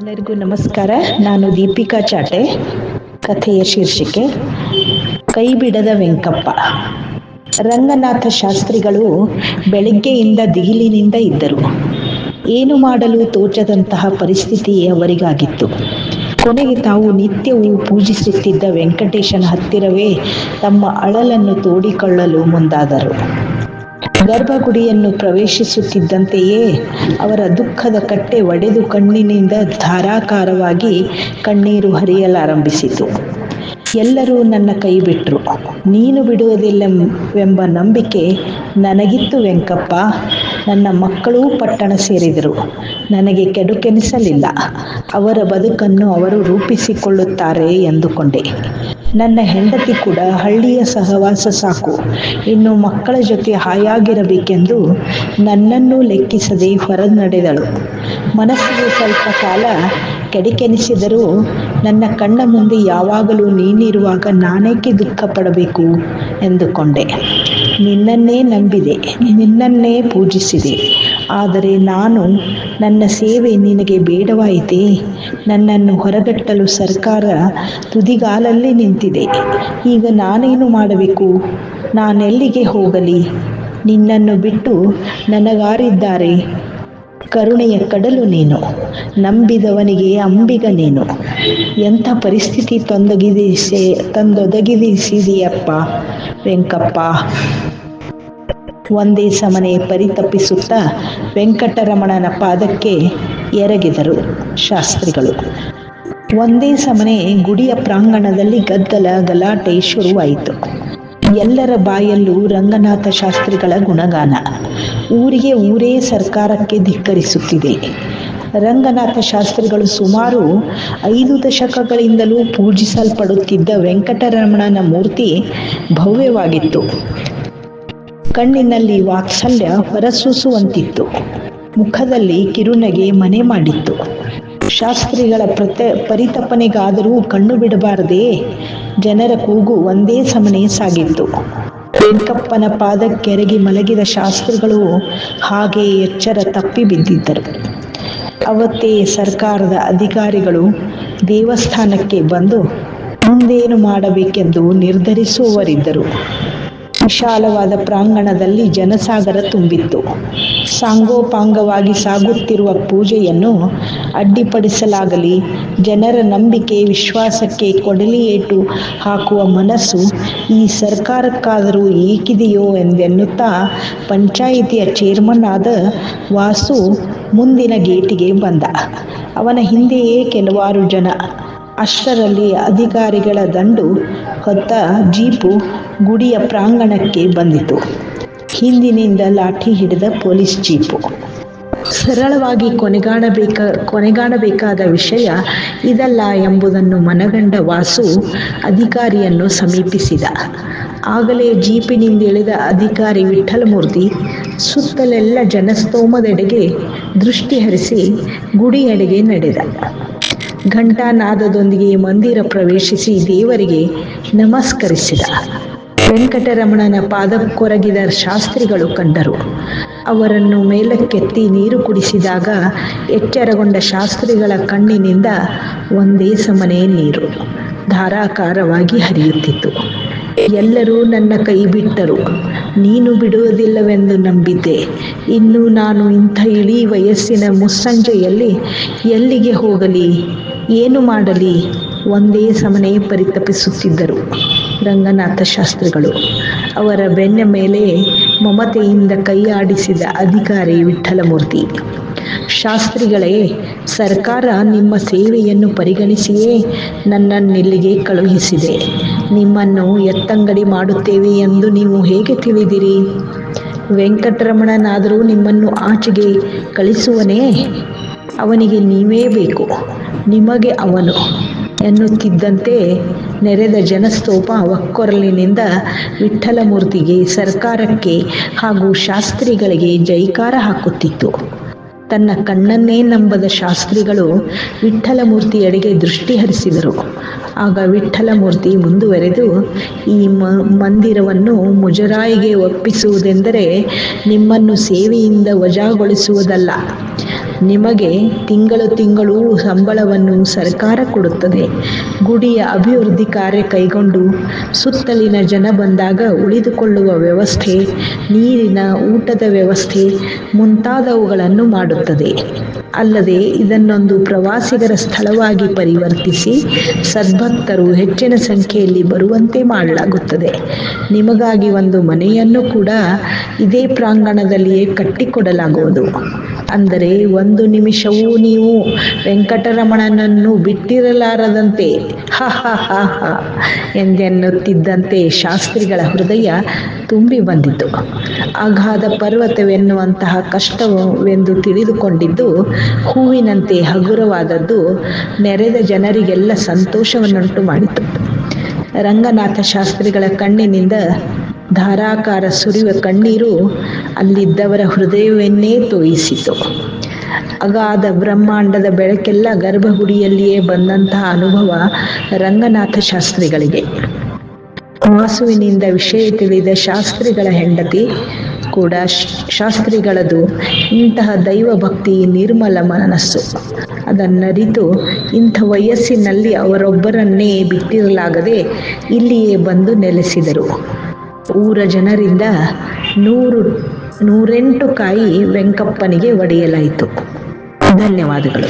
ಎಲ್ಲರಿಗೂ ನಮಸ್ಕಾರ. ನಾನು ದೀಪಿಕಾ ಚಾಟೆ. ಕಥೆಯ ಶೀರ್ಷಿಕೆ ಕೈ ಬಿಡದ ವೆಂಕಪ್ಪ. ರಂಗನಾಥ ಶಾಸ್ತ್ರಿಗಳು ಬೆಳಗ್ಗೆಯಿಂದ ದಿಗಿಲಿನಿಂದ ಇದ್ದರು. ಏನು ಮಾಡಲು ತೋಚದಂತಹ ಪರಿಸ್ಥಿತಿ ಅವರಿಗಾಗಿತ್ತು. ಕೊನೆಗೆ ತಾವು ನಿತ್ಯವೂ ಪೂಜಿಸುತ್ತಿದ್ದ ವೆಂಕಟೇಶನ ಹತ್ತಿರವೇ ತಮ್ಮ ಅಳಲನ್ನು ತೋಡಿಕೊಳ್ಳಲು ಮುಂದಾದರು. ಗರ್ಭಗುಡಿಯನ್ನು ಪ್ರವೇಶಿಸುತ್ತಿದ್ದಂತೆಯೇ ಅವರ ದುಃಖದ ಕಟ್ಟೆ ಒಡೆದು ಕಣ್ಣಿನಿಂದ ಧಾರಾಕಾರವಾಗಿ ಕಣ್ಣೀರು ಹರಿಯಲಾರಂಭಿಸಿತು. ಎಲ್ಲರೂ ನನ್ನ ಕೈ ಬಿಟ್ಟರು. ನೀನು ಬಿಡುವುದಿಲ್ಲವೆಂಬ ನಂಬಿಕೆ ನನಗಿತ್ತು ವೆಂಕಪ್ಪ. ನನ್ನ ಮಕ್ಕಳೂ ಪಟ್ಟಣ ಸೇರಿದರು. ನನಗೆ ಕೆಡುಕೆನಿಸಲಿಲ್ಲ. ಅವರ ಬದುಕನ್ನು ಅವರು ರೂಪಿಸಿಕೊಳ್ಳುತ್ತಾರೆ ಎಂದುಕೊಂಡೆ. ನನ್ನ ಹೆಂಡತಿ ಕೂಡ ಹಳ್ಳಿಯ ಸಹವಾಸ ಸಾಕು, ಇನ್ನು ಮಕ್ಕಳ ಜೊತೆ ಹಾಯಾಗಿರಬೇಕೆಂದು ನನ್ನನ್ನೂ ಲೆಕ್ಕಿಸದೆ ಹೊರ ನಡೆದಳು. ಮನಸ್ಸಿಗೆ ಸ್ವಲ್ಪ ಕಾಲ ಕೆಡುಕೆನಿಸಿದರೂ ನನ್ನ ಕಣ್ಣ ಮುಂದೆ ಯಾವಾಗಲೂ ನೀನಿರುವಾಗ ನಾನೇಕೆ ದುಃಖ ಪಡಬೇಕು ಎಂದುಕೊಂಡೆ. ನಿನ್ನನ್ನೇ ನಂಬಿದೆ, ನಿನ್ನನ್ನೇ ಪೂಜಿಸಿದೆ. ಆದರೆ ನನ್ನ ಸೇವೆ ನಿನಗೆ ಬೇಡವಾಯಿತೇ? ನನ್ನನ್ನು ಹೊರಗಟ್ಟಲು ಸರ್ಕಾರ ತುದಿಗಾಲಲ್ಲಿ ನಿಂತಿದೆ. ಈಗ ನಾನೇನು ಮಾಡಬೇಕು? ನಾನೆಲ್ಲಿಗೆ ಹೋಗಲಿ? ನಿನ್ನನ್ನು ಬಿಟ್ಟು ನನಗಾರಿದ್ದಾರೆ? ಕರುಣೆಯ ಕಡಲು ನೀನು, ನಂಬಿದವನಿಗೆ ಅಂಬಿಗ ನೀನು. ಎಂಥ ಪರಿಸ್ಥಿತಿ ತಂದೊದಗಿಸಿದೆಯಪ್ಪ ವೆಂಕಪ್ಪ. ಒಂದೇ ಸಮನೆ ಪರಿತಪಿಸುತ್ತಾ ವೆಂಕಟರಮಣನ ಪಾದಕ್ಕೆ ಎರಗಿದರು ಶಾಸ್ತ್ರಿಗಳು. ಒಂದೇ ಸಮನೆ ಗುಡಿಯ ಪ್ರಾಂಗಣದಲ್ಲಿ ಗದ್ದಲ ಗಲಾಟೆ ಶುರುವಾಯಿತು. ಎಲ್ಲರ ಬಾಯಲ್ಲೂ ರಂಗನಾಥ ಶಾಸ್ತ್ರಿಗಳ ಗುಣಗಾನ. ಊರಿಗೆ ಊರೇ ಸರ್ಕಾರಕ್ಕೆ ಧಿಕ್ಕರಿಸುತ್ತಿದೆ. ರಂಗನಾಥ ಶಾಸ್ತ್ರಿಗಳು ಸುಮಾರು 5 ದಶಕಗಳಿಂದಲೂ ಪೂಜಿಸಲ್ಪಡುತ್ತಿದ್ದ ವೆಂಕಟರಮಣನ ಮೂರ್ತಿ ಭವ್ಯವಾಗಿತ್ತು. ಕಣ್ಣಿನಲ್ಲಿ ವಾತ್ಸಲ್ಯ ಹೊರಸೂಸುವಂತಿತ್ತು. ಮುಖದಲ್ಲಿ ಕಿರುನಗೆ ಮನೆ ಮಾಡಿತ್ತು. ಶಾಸ್ತ್ರಿಗಳ ಪರಿತಪನೆಗಾದರೂ ಕಣ್ಣು ಬಿಡಬಾರದೇ? ಜನರ ಕೂಗು ಒಂದೇ ಸಮನೆ ಸಾಗಿತ್ತು. ವೆಂಕಪ್ಪನ ಪಾದಕ್ಕೆರಗಿ ಮಲಗಿದ ಶಾಸ್ತ್ರಿಗಳು ಹಾಗೆ ಎಚ್ಚರ ತಪ್ಪಿ ಬಿದ್ದಿದ್ದರು. ಅವತ್ತೇ ಸರ್ಕಾರದ ಅಧಿಕಾರಿಗಳು ದೇವಸ್ಥಾನಕ್ಕೆ ಬಂದು ಮುಂದೇನು ಮಾಡಬೇಕೆಂದು ನಿರ್ಧರಿಸುವವರಿದ್ದರು. ವಿಶಾಲವಾದ ಪ್ರಾಂಗಣದಲ್ಲಿ ಜನಸಾಗರ ತುಂಬಿತ್ತು. ಸಾಂಗೋಪಾಂಗವಾಗಿ ಸಾಗುತ್ತಿರುವ ಪೂಜೆಯನ್ನು ಅಡ್ಡಿಪಡಿಸಲಾಗಲಿ, ಜನರ ನಂಬಿಕೆ ವಿಶ್ವಾಸಕ್ಕೆ ಕೊಡಲಿಯೇಟು ಹಾಕುವ ಮನಸ್ಸು ಈ ಸರ್ಕಾರಕ್ಕಾದರೂ ಏಕಿದೆಯೋ ಎಂದೆನ್ನುತ್ತಾ ಪಂಚಾಯಿತಿಯ ಚೇರ್ಮನ್ ಆದ ವಾಸು ಮುಂದಿನ ಗೇಟಿಗೆ ಬಂದ. ಅವನ ಹಿಂದೆಯೇ ಕೆಲವಾರು ಜನ. ಅಷ್ಟರಲ್ಲಿ ಅಧಿಕಾರಿಗಳ ದಂಡು ಹೊತ್ತ ಜೀಪು ಗುಡಿಯ ಪ್ರಾಂಗಣಕ್ಕೆ ಬಂದಿತು. ಹಿಂದಿನಿಂದ ಲಾಠಿ ಹಿಡಿದ ಪೊಲೀಸ್ ಜೀಪು. ಸರಳವಾಗಿ ಕೊನೆಗಾಣಬೇಕಾದ ವಿಷಯ ಇದಲ್ಲ ಎಂಬುದನ್ನು ಮನಗಂಡ ವಾಸು ಅಧಿಕಾರಿಯನ್ನು ಸಮೀಪಿಸಿದ. ಆಗಲೇ ಜೀಪಿನಿಂದಿಳಿದ ಅಧಿಕಾರಿ ವಿಠಲಮೂರ್ತಿ ಸುತ್ತಲೆಲ್ಲ ಜನಸ್ತೋಮದೆಡೆಗೆ ದೃಷ್ಟಿ ಹರಿಸಿ ಗುಡಿಯೆಡೆಗೆ ನಡೆದ. ಘಂಟಾನಾದದೊಂದಿಗೆ ಮಂದಿರ ಪ್ರವೇಶಿಸಿ ದೇವರಿಗೆ ನಮಸ್ಕರಿಸಿದ. ವೆಂಕಟರಮಣನ ಪಾದಕ್ಕೊರಗಿದ ಶಾಸ್ತ್ರಿಗಳು ಕಂಡರು. ಅವರನ್ನು ಮೇಲಕ್ಕೆತ್ತಿ ನೀರು ಕುಡಿಸಿದಾಗ ಎಚ್ಚರಗೊಂಡ ಶಾಸ್ತ್ರಿಗಳ ಕಣ್ಣಿನಿಂದ ಒಂದೇ ಸಮನೆ ನೀರು ಧಾರಾಕಾರವಾಗಿ ಹರಿಯುತ್ತಿತ್ತು. ಎಲ್ಲರೂ ನನ್ನ ಕೈ ಬಿಟ್ಟರು. ನೀನು ಬಿಡುವುದಿಲ್ಲವೆಂದು ನಂಬಿದ್ದೆ. ಇನ್ನು ನಾನು ಇಂಥ ಇಳಿ ವಯಸ್ಸಿನ ಮುಸ್ಸಂಜೆಯಲ್ಲಿ ಎಲ್ಲಿಗೆ ಹೋಗಲಿ? ಏನು ಮಾಡಲಿ? ಒಂದೇ ಸಮನೆ ಪರಿತಪಿಸುತ್ತಿದ್ದರು ರಂಗನಾಥ ಶಾಸ್ತ್ರಿಗಳು. ಅವರ ಬೆನ್ನ ಮೇಲೆ ಮಮತೆಯಿಂದ ಕೈಯಾಡಿಸಿದ ಅಧಿಕಾರಿ ವಿಠಲಮೂರ್ತಿ, ಶಾಸ್ತ್ರಿಗಳೇ, ಸರ್ಕಾರ ನಿಮ್ಮ ಸೇವೆಯನ್ನು ಪರಿಗಣಿಸಿಯೇ ನನ್ನನ್ನಿಲ್ಲಿಗೆ ಕಳುಹಿಸಿದೆ. ನಿಮ್ಮನ್ನು ಎತ್ತಂಗಡಿ ಮಾಡುತ್ತೇವೆ ಎಂದು ನೀವು ಹೇಗೆ ತಿಳಿದಿರಿ? ವೆಂಕಟರಮಣನಾದರೂ ನಿಮ್ಮನ್ನು ಆಚೆಗೆ ಕಳಿಸುವನೇ? ಅವನಿಗೆ ನೀವೇ ಬೇಕು, ನಿಮಗೆ ಅವನು ಎನ್ನುತ್ತಿದ್ದಂತೆ ನೆರೆದ ಜನಸ್ತೋಪ ಒಕ್ಕೊರಲಿನಿಂದ ವಿಠ್ಠಲಮೂರ್ತಿಗೆ, ಸರ್ಕಾರಕ್ಕೆ ಹಾಗೂ ಶಾಸ್ತ್ರಿಗಳಿಗೆ ಜೈಕಾರ ಹಾಕುತ್ತಿತ್ತು. ತನ್ನ ಕಣ್ಣನ್ನೇ ನಂಬದ ಶಾಸ್ತ್ರಿಗಳು ವಿಠ್ಠಲಮೂರ್ತಿಯಡೆಗೆ ದೃಷ್ಟಿ ಹರಿಸಿದರು. ಆಗ ವಿಠ್ಠಲಮೂರ್ತಿ ಮುಂದುವರೆದು, ಈ ಮಂದಿರವನ್ನು ಮುಜರಾಯಿಗೆ ಒಪ್ಪಿಸುವುದೆಂದರೆ ನಿಮ್ಮನ್ನು ಸೇವೆಯಿಂದ ವಜಾಗೊಳಿಸುವುದಲ್ಲ. ನಿಮಗೆ ತಿಂಗಳು ಸಂಬಳವನ್ನು ಸರ್ಕಾರ ಕೊಡುತ್ತದೆ. ಗುಡಿಯ ಅಭಿವೃದ್ಧಿ ಕಾರ್ಯ ಕೈಗೊಂಡು ಸುತ್ತಲಿನ ಜನ ಬಂದಾಗ ಉಳಿದುಕೊಳ್ಳುವ ವ್ಯವಸ್ಥೆ, ನೀರಿನ, ಊಟದ ವ್ಯವಸ್ಥೆ ಮುಂತಾದವುಗಳನ್ನು ಮಾಡುತ್ತದೆ. ಅಲ್ಲದೆ ಇದನ್ನೊಂದು ಪ್ರವಾಸಿಗರ ಸ್ಥಳವಾಗಿ ಪರಿವರ್ತಿಸಿ ಸದ್ಭಕ್ತರು ಹೆಚ್ಚಿನ ಸಂಖ್ಯೆಯಲ್ಲಿ ಬರುವಂತೆ ಮಾಡಲಾಗುತ್ತದೆ. ನಿಮಗಾಗಿ ಒಂದು ಮನೆಯನ್ನು ಕೂಡ ಇದೇ ಪ್ರಾಂಗಣದಲ್ಲಿಯೇ ಕಟ್ಟಿಕೊಡಲಾಗುವುದು. ಅಂದರೆ ಒಂದು ನಿಮಿಷವೂ ನೀವು ವೆಂಕಟರಮಣನನ್ನು ಬಿಟ್ಟಿರಲಾರದಂತೆ ಹ ಹ ಹ ಹ ಎಂದೆನ್ನುತ್ತಿದ್ದಂತೆ ಶಾಸ್ತ್ರಿಗಳ ಹೃದಯ ತುಂಬಿ ಬಂದಿತು. ಅಗಾಧ ಪರ್ವತವೆನ್ನುವಂತಹ ಕಷ್ಟವೆಂದು ತಿಳಿದುಕೊಂಡಿದ್ದು ಹೂವಿನಂತೆ ಹಗುರವಾದದ್ದು ನೆರೆದ ಜನರಿಗೆಲ್ಲ ಸಂತೋಷವನ್ನುಂಟು ಮಾಡಿತು. ರಂಗನಾಥ ಶಾಸ್ತ್ರಿಗಳ ಕಣ್ಣಿನಿಂದ ಧಾರಾಕಾರ ಸುರಿಯುವ ಕಣ್ಣೀರು ಅಲ್ಲಿದ್ದವರ ಹೃದಯವನ್ನೇ ತೋಯಿಸಿತು. ಅಗಾಧ ಬ್ರಹ್ಮಾಂಡದ ಬೆಳಕೆಲ್ಲ ಗರ್ಭಗುಡಿಯಲ್ಲಿಯೇ ಬಂದಂತಹ ಅನುಭವ ರಂಗನಾಥ ಶಾಸ್ತ್ರಿಗಳಿಗೆ. ವಾಸುವಿನಿಂದ ವಿಷಯ ತಿಳಿದ ಶಾಸ್ತ್ರಿಗಳ ಹೆಂಡತಿ ಕೂಡ ಶಾಸ್ತ್ರಿಗಳದು ಇಂತಹ ದೈವಭಕ್ತಿ, ನಿರ್ಮಲ ಮನಸ್ಸು. ಅದನ್ನರಿತು ಇಂಥ ವಯಸ್ಸಿನಲ್ಲಿ ಅವರೊಬ್ಬರನ್ನೇ ಬಿಟ್ಟಿರಲಾಗದೆ ಇಲ್ಲಿಯೇ ಬಂದು ನೆಲೆಸಿದರು. ಊರ ಜನರಿಂದ 108 ಕಾಯಿ ವೆಂಕಪ್ಪನಿಗೆ ಒಡೆಯಲಾಯಿತು. ಧನ್ಯವಾದಗಳು.